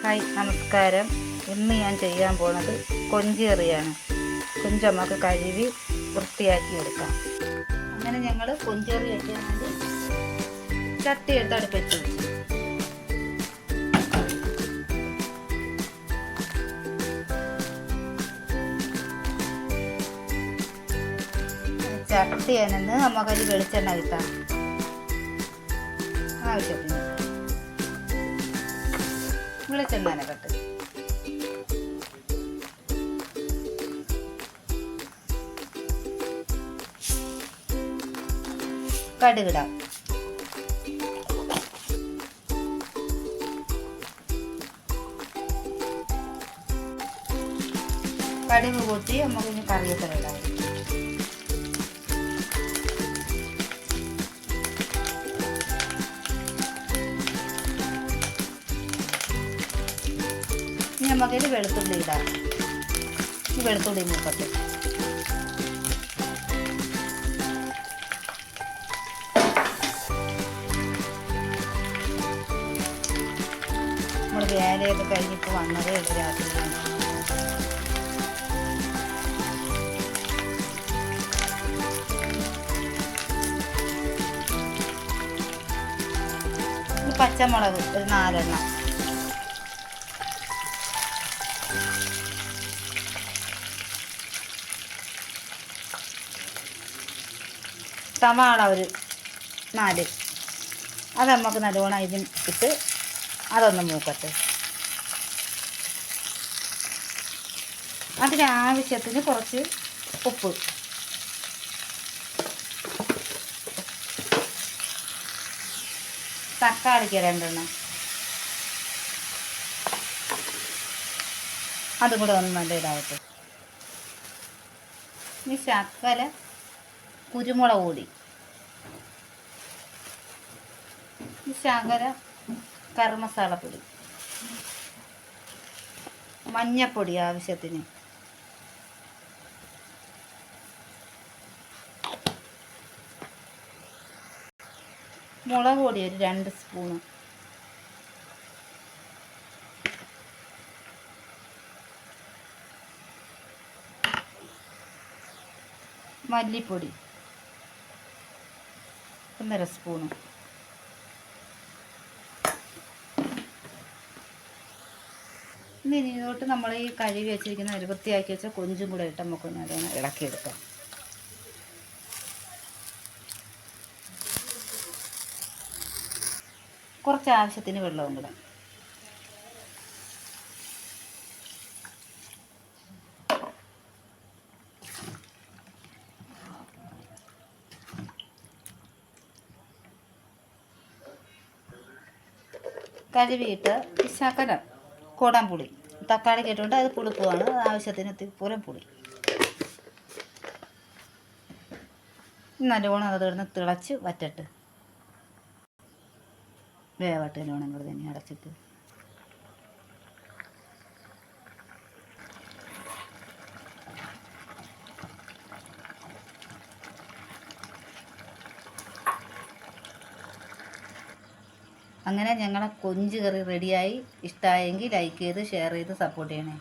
Hi നമസ്കാരം. ഇന്ന് ഞാൻ ചെയ്യാൻ പോണത് കൊഞ്ച് കറിയാണ്. കൊഞ്ച് നമുക്ക് കഴുകി വൃത്തിയാക്കി എടുക്കാം. അങ്ങനെ ഞങ്ങൾ കൊഞ്ച് കറി വയ്ക്കാൻ വേണ്ടി ചട്ടി എടുത്ത് അടുപ്പിച്ചു. ചട്ടി അനന്ന് നമുക്കത് വെളിച്ചെണ്ണ കിട്ടാം ആവശ്യത്തിന്. വെളിച്ചെണ്ണ കട്ട് കടുകിടാം. കടുക് കൂട്ടി നമുക്ക് ഇനി കറിവേപ്പില ഇടാം. ഇനി നമുക്കിത് വെളുത്തുള്ളി ഇടാം. ഈ വെളുത്തുള്ളി മൂക്കട്ട് നമ്മൾ വേലയൊക്കെ കഴിഞ്ഞിപ്പോൾ വന്നതേ ഉള്ളൂ രാത്രിയിലാണ്. പച്ചമുളക് ഒരു 4 എണ്ണം, സവാള ഒരു 4, അത് നമുക്ക് നല്ലോണം ഇതിന് ഇട്ട് അതൊന്ന് മൂക്കട്ടെ. അതിനാവശ്യത്തിന് കുറച്ച് ഉപ്പ്, തക്കാളിക്ക് 2 എണ്ണം, അതും കൂടെ ഒന്ന് നല്ല ഇതാവട്ടെ. ഇനി ശർക്കര, കുരുമുളക് പൊടി, ശർക്കര, ഗരം മസാലപ്പൊടി, മഞ്ഞപ്പൊടി ആവശ്യത്തിന്, മുളക് പൊടി ഒരു 2 സ്പൂണ്, മല്ലിപ്പൊടി 1.5 സ്പൂണ്, ഇനി ഇതിലോട്ട് നമ്മൾ ഈ കഴുകി വെച്ചിരിക്കുന്ന ഒരു വൃത്തിയാക്കി വെച്ച കൊഞ്ചും കൂടെ ഇട്ട് നമുക്കൊന്ന് നല്ലോണം ഇളക്കിയെടുക്കാം. കുറച്ച് ആവശ്യത്തിന് വെള്ളവും കൂടെ. കഴുകിയിട്ട് ശകലം കുടംപുളി, തക്കാളി കേട്ടുകൊണ്ട് അത് പുളിപ്പുമാണ്, ആവശ്യത്തിന് പൂരം പുളി നല്ലോണം അത് കിടന്ന് തിളച്ച് വറ്റട്ട് വേവട്ടെ. നല്ലോണം കൂടെ തന്നെ അടച്ചിട്ട് അങ്ങനെ ഞങ്ങളെ കൊഞ്ച് കറി റെഡിയായി. ഇഷ്ടമായെങ്കിൽ ലൈക്ക് ചെയ്ത് ഷെയർ ചെയ്ത് സപ്പോർട്ട് ചെയ്യണേ.